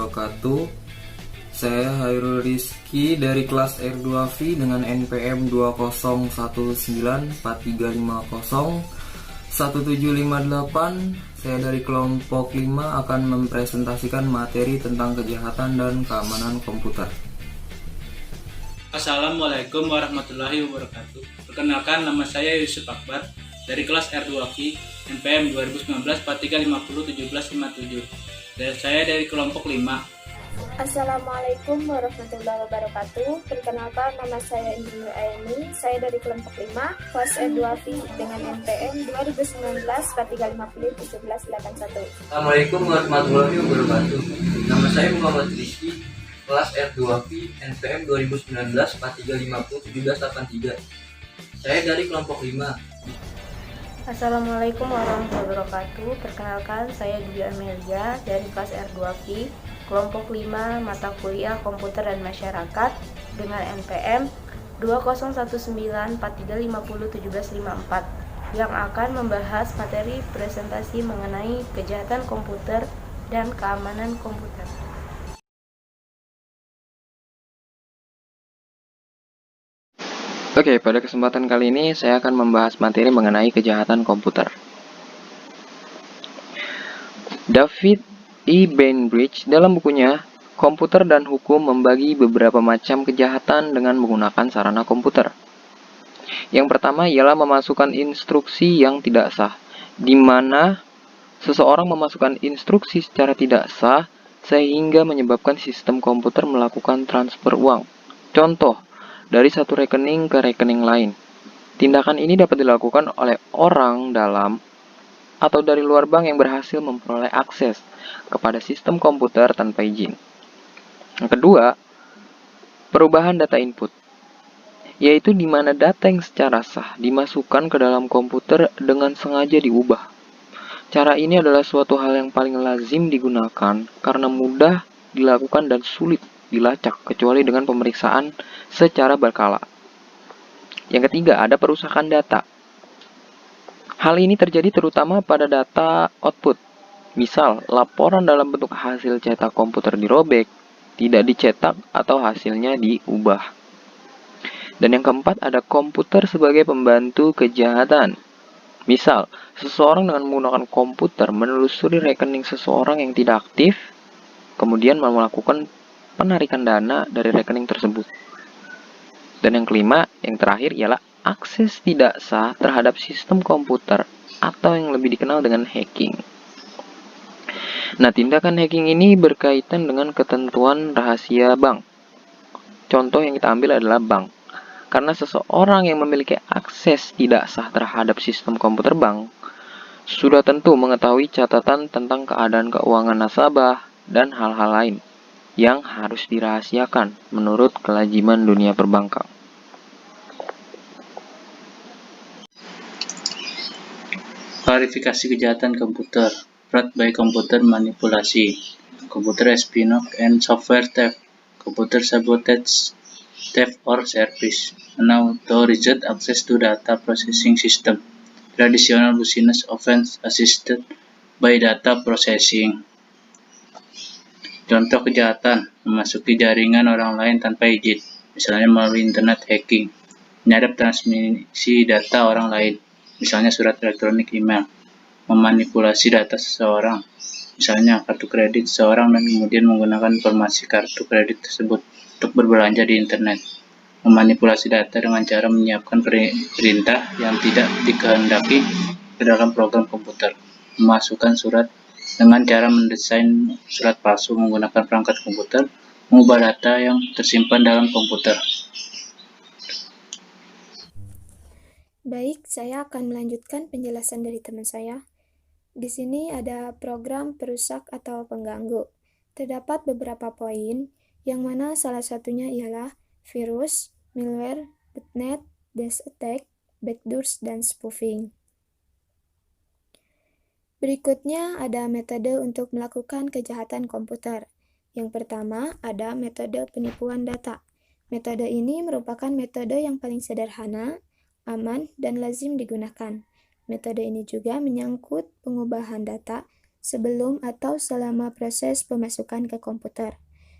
wabarakatuh. Saya Hairul Rizky dari kelas R2V dengan NPM 201943501758. Saya dari kelompok 5 akan mempresentasikan materi tentang kejahatan dan keamanan komputer. Assalamualaikum warahmatullahi wabarakatuh. Perkenalkan, nama saya Yusuf Akbar dari kelas R2V NPM 201943501757. Dan saya dari kelompok 5. Assalamualaikum warahmatullahi wabarakatuh. Perkenalkan, nama saya Indri Aini. Saya dari kelompok 5 kelas R2V dengan NPM 201943501781. Assalamualaikum warahmatullahi wabarakatuh. Nama saya Muhammad Rizky, kelas R2V NPM 201943501783. Saya dari kelompok 5. Assalamualaikum warahmatullahi wabarakatuh. Perkenalkan, saya Dwi Amelia dari kelas R2V kelompok 5 mata kuliah komputer dan masyarakat dengan NPM 201943501754 yang akan membahas materi presentasi mengenai kejahatan komputer dan keamanan komputer. Oke, pada kesempatan kali ini saya akan membahas materi mengenai kejahatan komputer. David E. Bainbridge dalam bukunya Komputer dan Hukum membagi beberapa macam kejahatan dengan menggunakan sarana komputer. Yang pertama ialah memasukkan instruksi yang tidak sah, di mana seseorang memasukkan instruksi secara tidak sah sehingga menyebabkan sistem komputer melakukan transfer uang. Contoh, dari satu rekening ke rekening lain. Tindakan ini dapat dilakukan oleh orang dalam atau dari luar bank yang berhasil memperoleh akses kepada sistem komputer tanpa izin. Yang kedua, perubahan data input, yaitu di mana data yang secara sah dimasukkan ke dalam komputer dengan sengaja diubah. Cara ini adalah suatu hal yang paling lazim digunakan karena mudah dilakukan dan sulit dilacak kecuali dengan pemeriksaan secara berkala. Yang ketiga, ada perusakan data. Hal ini terjadi terutama pada data output. Misal, laporan dalam bentuk hasil cetak komputer dirobek, tidak dicetak, atau hasilnya diubah. Dan yang keempat, ada komputer sebagai pembantu kejahatan. Misal, seseorang dengan menggunakan komputer menelusuri rekening seseorang yang tidak aktif, kemudian melakukan penarikan dana dari rekening tersebut. Dan yang kelima, yang terakhir ialah akses tidak sah terhadap sistem komputer atau yang lebih dikenal dengan hacking. Nah, tindakan hacking ini berkaitan dengan ketentuan rahasia bank. Contoh yang kita ambil adalah bank. Karena seseorang yang memiliki akses tidak sah terhadap sistem komputer bank sudah tentu mengetahui catatan tentang keadaan keuangan nasabah dan hal-hal lain yang harus dirahasiakan menurut kelaziman dunia perbankan. Klarifikasi kejahatan komputer. Fraud by computer manipulasi, computer espionage and software theft, computer sabotage, theft or service, unauthorized access to data processing system, traditional business offense assisted by data processing. Contoh kejahatan, memasuki jaringan orang lain tanpa izin, misalnya melalui internet hacking, menyadap transmisi data orang lain, misalnya surat elektronik email, memanipulasi data seseorang, misalnya kartu kredit seseorang dan kemudian menggunakan informasi kartu kredit tersebut untuk berbelanja di internet, memanipulasi data dengan cara menyiapkan perintah yang tidak dikehendaki ke dalam program komputer, memasukkan surat dengan cara mendesain surat palsu menggunakan perangkat komputer, mengubah data yang tersimpan dalam komputer. Baik, saya akan melanjutkan penjelasan dari teman saya. Di sini ada program perusak atau pengganggu. Terdapat beberapa poin, yang mana salah satunya ialah virus, malware, botnet, dash attack, backdoors, dan spoofing. Berikutnya ada metode untuk melakukan kejahatan komputer. Yang pertama ada metode penipuan data. Metode ini merupakan metode yang paling sederhana, aman, dan lazim digunakan. Metode ini juga menyangkut pengubahan data sebelum atau selama proses pemasukan ke komputer.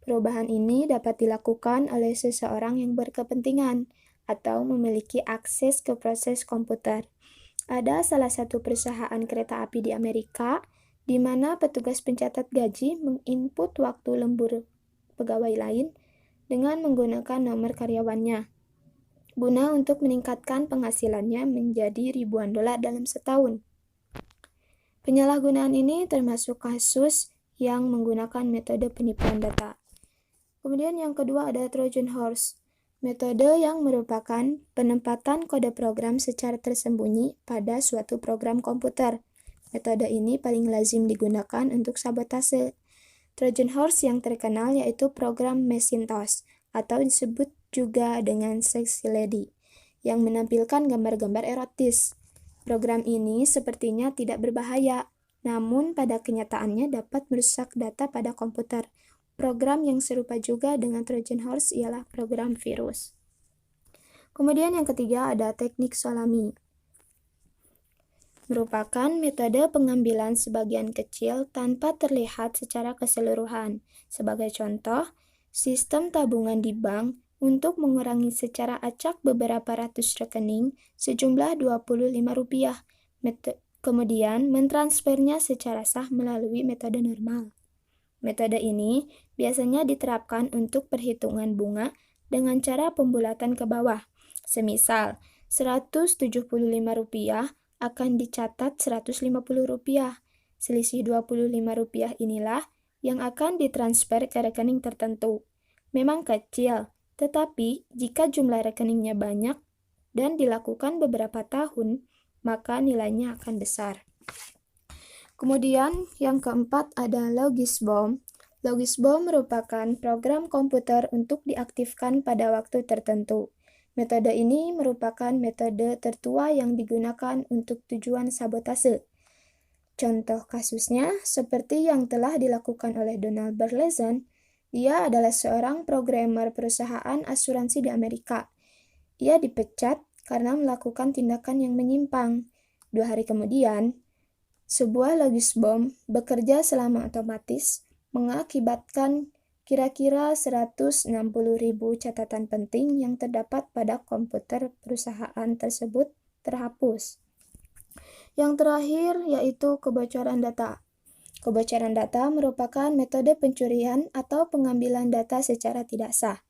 Perubahan ini dapat dilakukan oleh seseorang yang berkepentingan atau memiliki akses ke proses komputer. Ada salah satu perusahaan kereta api di Amerika di mana petugas pencatat gaji menginput waktu lembur pegawai lain dengan menggunakan nomor karyawannya, guna untuk meningkatkan penghasilannya menjadi ribuan dolar dalam setahun. Penyalahgunaan ini termasuk kasus yang menggunakan metode penipuan data. Kemudian yang kedua ada Trojan Horse, metode yang merupakan penempatan kode program secara tersembunyi pada suatu program komputer. Metode ini paling lazim digunakan untuk sabotase. Trojan Horse yang terkenal yaitu program Macintosh, atau disebut juga dengan Sexy Lady, yang menampilkan gambar-gambar erotis. Program ini sepertinya tidak berbahaya, namun pada kenyataannya dapat merusak data pada komputer. Program yang serupa juga dengan Trojan Horse ialah program virus. Kemudian yang ketiga ada teknik Solami. Merupakan metode pengambilan sebagian kecil tanpa terlihat secara keseluruhan. Sebagai contoh, sistem tabungan di bank untuk mengurangi secara acak beberapa ratus rekening sejumlah Rp25, kemudian mentransfernya secara sah melalui metode normal. Metode ini biasanya diterapkan untuk perhitungan bunga dengan cara pembulatan ke bawah. Semisal, Rp175 akan dicatat Rp150. Selisih Rp25 inilah yang akan ditransfer ke rekening tertentu. Memang kecil, tetapi jika jumlah rekeningnya banyak dan dilakukan beberapa tahun, maka nilainya akan besar. Kemudian yang keempat ada Logisbomb. Logisbomb merupakan program komputer untuk diaktifkan pada waktu tertentu. Metode ini merupakan metode tertua yang digunakan untuk tujuan sabotase. Contoh kasusnya seperti yang telah dilakukan oleh Donald Berleson. Dia adalah seorang programmer perusahaan asuransi di Amerika. Ia dipecat karena melakukan tindakan yang menyimpang. 2 hari kemudian, sebuah Logisbomb bekerja selama otomatis mengakibatkan kira-kira 160.000 catatan penting yang terdapat pada komputer perusahaan tersebut terhapus. Yang terakhir yaitu kebocoran data. Kebocoran data merupakan metode pencurian atau pengambilan data secara tidak sah.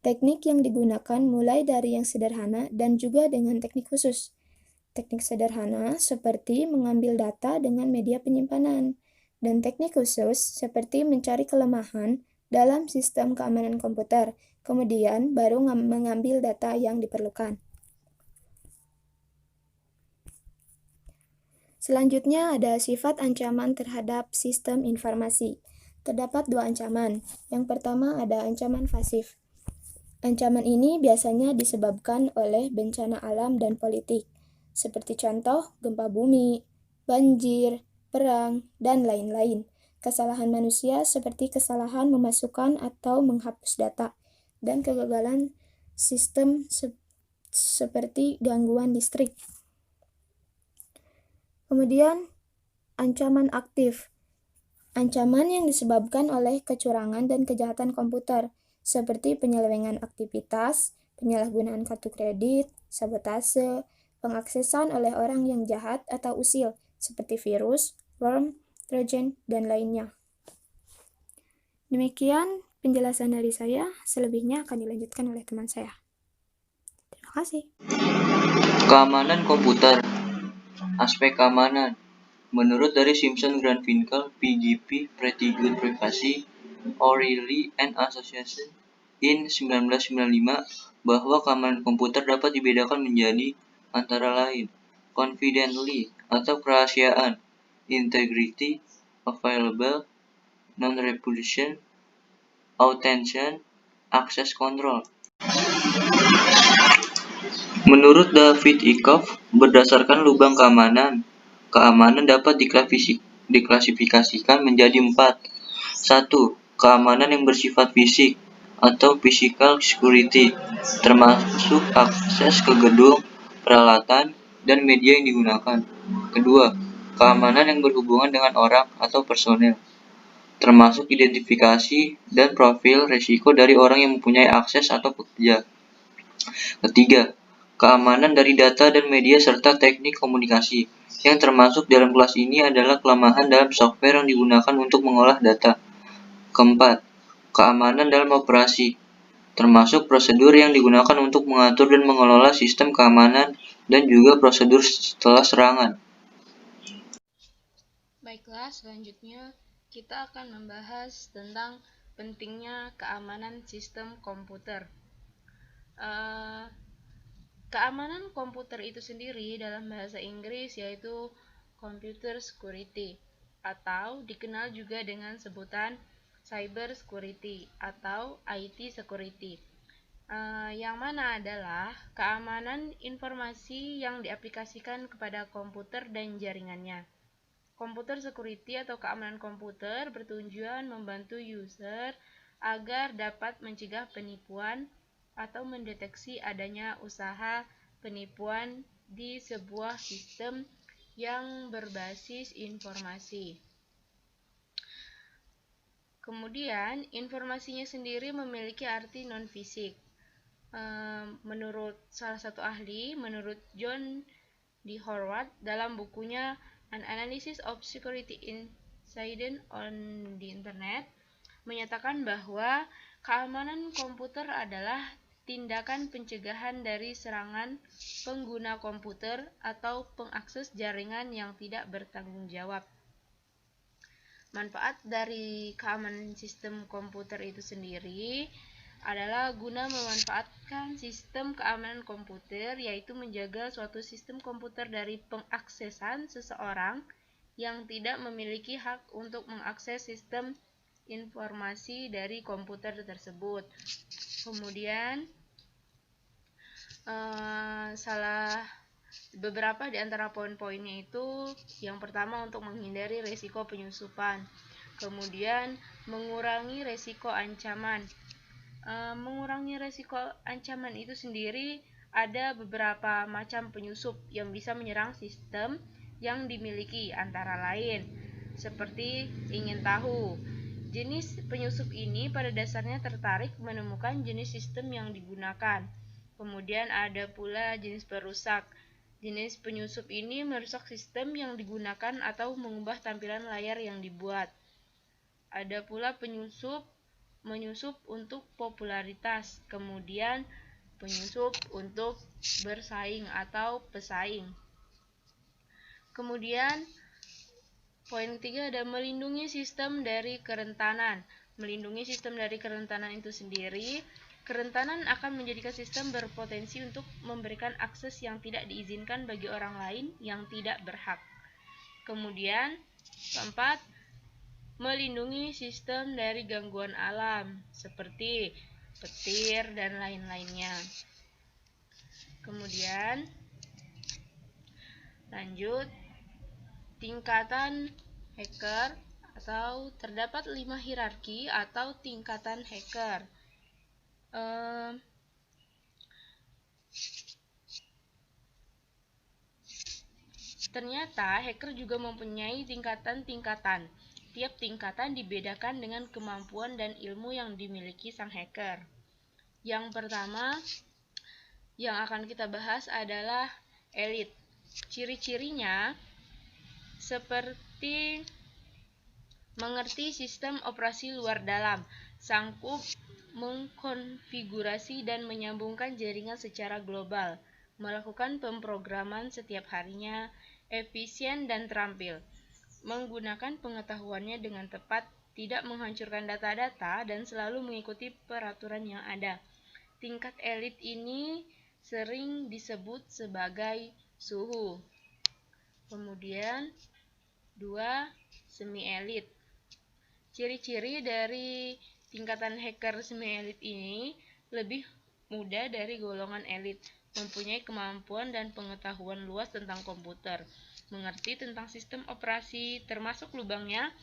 Teknik yang digunakan mulai dari yang sederhana dan juga dengan teknik khusus. Teknik sederhana seperti mengambil data dengan media penyimpanan, dan teknik khusus seperti mencari kelemahan dalam sistem keamanan komputer, kemudian baru mengambil data yang diperlukan. Selanjutnya ada sifat ancaman terhadap sistem informasi. Terdapat 2 ancaman. Yang pertama ada ancaman pasif. Ancaman ini biasanya disebabkan oleh bencana alam dan politik, seperti contoh gempa bumi, banjir, perang, dan lain-lain. Kesalahan manusia seperti kesalahan memasukkan atau menghapus data, dan kegagalan sistem seperti gangguan listrik. Kemudian, ancaman aktif. Ancaman yang disebabkan oleh kecurangan dan kejahatan komputer, seperti penyelewengan aktivitas, penyalahgunaan kartu kredit, sabotase, pengaksesan oleh orang yang jahat atau usil, seperti virus, worm, trojan, dan lainnya. Demikian penjelasan dari saya, selebihnya akan dilanjutkan oleh teman saya. Terima kasih. Keamanan komputer. Aspek keamanan. Menurut dari Simpson Garfinkel, PGP, Pretty Good Privacy, O'Reilly and Association in 1995, bahwa keamanan komputer dapat dibedakan menjadi antara lain confidently atau kerahasiaan, integrity, available, non-repudiation, authentication, access control. Menurut David Ikoff, berdasarkan lubang keamanan, keamanan dapat diklasifikasikan menjadi 4. 1. Keamanan yang bersifat fisik atau physical security, termasuk akses ke gedung, peralatan, dan media yang digunakan. Kedua, keamanan yang berhubungan dengan orang atau personil, termasuk identifikasi dan profil risiko dari orang yang mempunyai akses atau pekerja. Ketiga, keamanan dari data dan media serta teknik komunikasi. Yang termasuk dalam kelas ini adalah kelemahan dalam software yang digunakan untuk mengolah data. Keempat, keamanan dalam operasi, termasuk prosedur yang digunakan untuk mengatur dan mengelola sistem keamanan dan juga prosedur setelah serangan. Baiklah, selanjutnya kita akan membahas tentang pentingnya keamanan sistem komputer. Keamanan komputer itu sendiri dalam bahasa Inggris yaitu computer security, atau dikenal juga dengan sebutan cyber security atau IT security, yang mana adalah keamanan informasi yang diaplikasikan kepada komputer dan jaringannya. Computer security atau keamanan komputer bertujuan membantu user agar dapat mencegah penipuan atau mendeteksi adanya usaha penipuan di sebuah sistem yang berbasis informasi. Kemudian, informasinya sendiri memiliki arti non-fisik. Menurut salah satu ahli, menurut John D. Horvath dalam bukunya An Analysis of Security Incidents on the Internet, menyatakan bahwa keamanan komputer adalah tindakan pencegahan dari serangan pengguna komputer atau pengakses jaringan yang tidak bertanggung jawab. Manfaat dari keamanan sistem komputer itu sendiri adalah guna memanfaatkan sistem keamanan komputer, yaitu menjaga suatu sistem komputer dari pengaksesan seseorang yang tidak memiliki hak untuk mengakses sistem informasi dari komputer tersebut. Kemudian beberapa di antara poin-poinnya itu, yang pertama untuk menghindari risiko penyusupan, kemudian mengurangi risiko ancaman. Mengurangi risiko ancaman itu sendiri ada beberapa macam penyusup yang bisa menyerang sistem yang dimiliki, antara lain seperti ingin tahu. Jenis penyusup ini pada dasarnya tertarik menemukan jenis sistem yang digunakan. Kemudian ada pula jenis perusak. Jenis penyusup ini merusak sistem yang digunakan atau mengubah tampilan layar yang dibuat. Ada pula menyusup untuk popularitas, kemudian penyusup untuk bersaing atau pesaing. Kemudian poin ketiga ada melindungi sistem dari kerentanan. Melindungi sistem dari kerentanan itu sendiri, kerentanan akan menjadikan sistem berpotensi untuk memberikan akses yang tidak diizinkan bagi orang lain yang tidak berhak. Kemudian, keempat, melindungi sistem dari gangguan alam seperti petir dan lain-lainnya. Kemudian, lanjut, tingkatan hacker atau terdapat 5 hierarki atau tingkatan hacker. Ternyata hacker juga mempunyai tingkatan-tingkatan. Tiap tingkatan dibedakan dengan kemampuan dan ilmu yang dimiliki sang hacker. Yang pertama yang akan kita bahas adalah elite. Ciri-cirinya seperti mengerti sistem operasi luar dalam, sanggup mengkonfigurasi dan menyambungkan jaringan secara global, melakukan pemrograman setiap harinya, efisien dan terampil, menggunakan pengetahuannya dengan tepat, tidak menghancurkan data-data, dan selalu mengikuti peraturan yang ada. Tingkat elit ini sering disebut sebagai suhu. Kemudian 2. Semi-elit. Ciri-ciri dari tingkatan hacker semi-elit ini lebih muda dari golongan elit, mempunyai kemampuan dan pengetahuan luas tentang komputer, mengerti tentang sistem operasi termasuk lubangnya,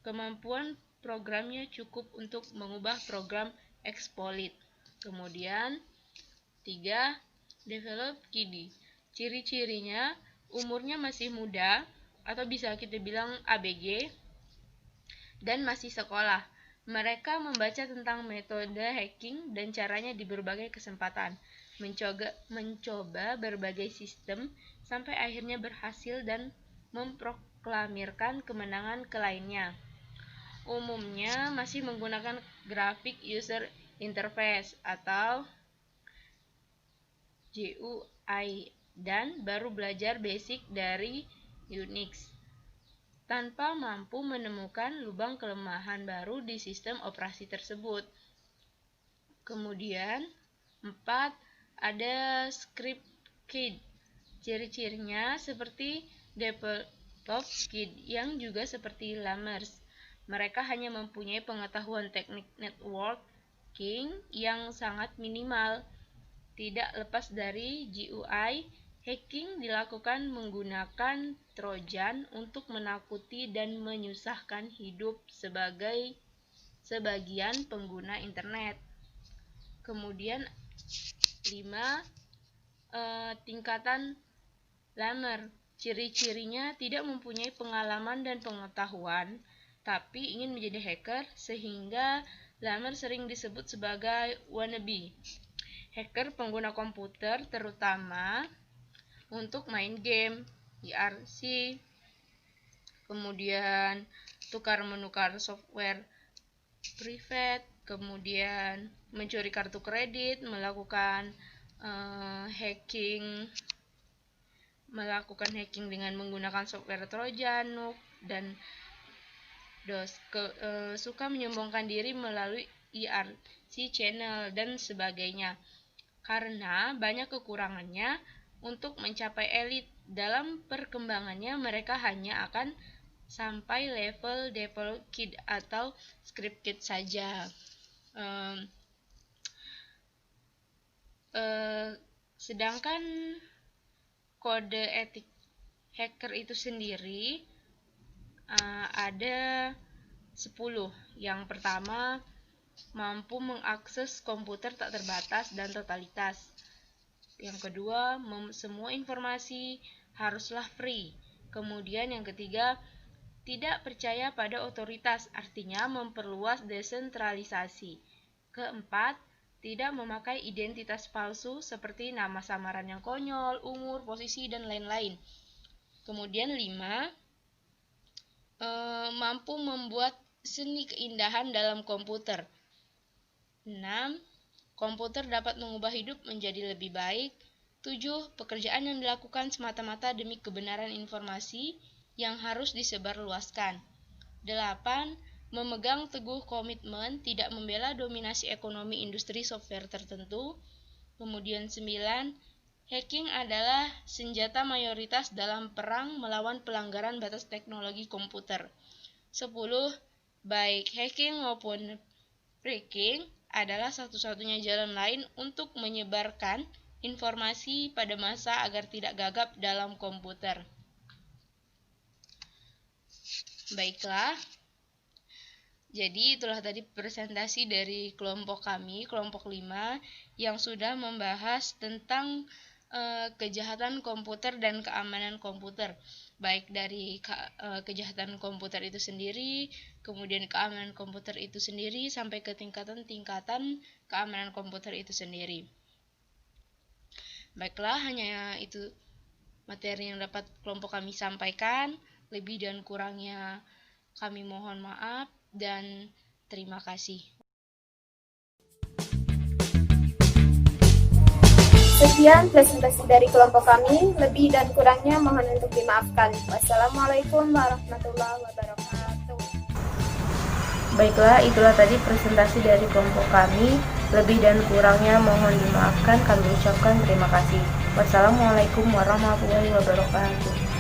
kemampuan programnya cukup untuk mengubah program exploit. Kemudian 3. Develop kiddy. Ciri-cirinya umurnya masih muda, atau bisa kita bilang ABG, dan masih sekolah. Mereka membaca tentang metode hacking dan caranya di berbagai kesempatan, mencoba berbagai sistem sampai akhirnya berhasil dan memproklamirkan kemenangan ke lainnya. Umumnya masih menggunakan Graphic User Interface atau GUI dan baru belajar basic dari Unix, tanpa mampu menemukan lubang kelemahan baru di sistem operasi tersebut. Kemudian, 4. Ada script kid. Ciri-cirinya seperti develop kid yang juga seperti Lammers. Mereka hanya mempunyai pengetahuan teknik networking yang sangat minimal. Tidak lepas dari GUI, hacking dilakukan menggunakan Trojan untuk menakuti dan menyusahkan hidup sebagian pengguna internet. Kemudian 5. Tingkatan Lammer. Ciri-cirinya tidak mempunyai pengalaman dan pengetahuan, tapi ingin menjadi hacker, sehingga Lammer sering disebut sebagai wannabe. Hacker pengguna komputer terutama untuk main game, IRC, kemudian tukar-menukar software private, kemudian mencuri kartu kredit, melakukan hacking dengan menggunakan software Trojan, Nuke, dan DOS, suka menyombongkan diri melalui IRC channel dan sebagainya. Karena banyak kekurangannya, untuk mencapai elit dalam perkembangannya, mereka hanya akan sampai level develop kit atau script kit saja. Sedangkan kode etik hacker itu sendiri ada 10. Yang pertama, mampu mengakses komputer tak terbatas dan totalitas. Yang kedua, semua informasi haruslah free. Kemudian yang ketiga, tidak percaya pada otoritas, artinya memperluas desentralisasi. Keempat, tidak memakai identitas palsu seperti nama samaran yang konyol, umur, posisi, dan lain-lain. Kemudian 5, mampu membuat seni keindahan dalam komputer. 6. Komputer dapat mengubah hidup menjadi lebih baik. 7. Pekerjaan yang dilakukan semata-mata demi kebenaran informasi yang harus disebarluaskan. 8. Memegang teguh komitmen tidak membela dominasi ekonomi industri software tertentu. Kemudian 9. Hacking adalah senjata mayoritas dalam perang melawan pelanggaran batas teknologi komputer. 10. Baik hacking maupun phreaking adalah satu-satunya jalan lain untuk menyebarkan informasi pada massa agar tidak gagap dalam komputer. Baiklah, jadi itulah tadi presentasi dari kelompok kami, kelompok 5, yang sudah membahas tentang kejahatan komputer dan keamanan komputer, baik dari kejahatan komputer itu sendiri, kemudian keamanan komputer itu sendiri, sampai ke tingkatan-tingkatan keamanan komputer itu sendiri. Baiklah, hanya itu materi yang dapat kelompok kami sampaikan. Lebih dan kurangnya kami mohon maaf dan terima kasih. Sekian presentasi dari kelompok kami, lebih dan kurangnya mohon untuk dimaafkan. Wassalamualaikum warahmatullahi wabarakatuh. Baiklah, itulah tadi presentasi dari kelompok kami. Lebih dan kurangnya mohon dimaafkan, kami ucapkan terima kasih. Wassalamualaikum warahmatullahi wabarakatuh.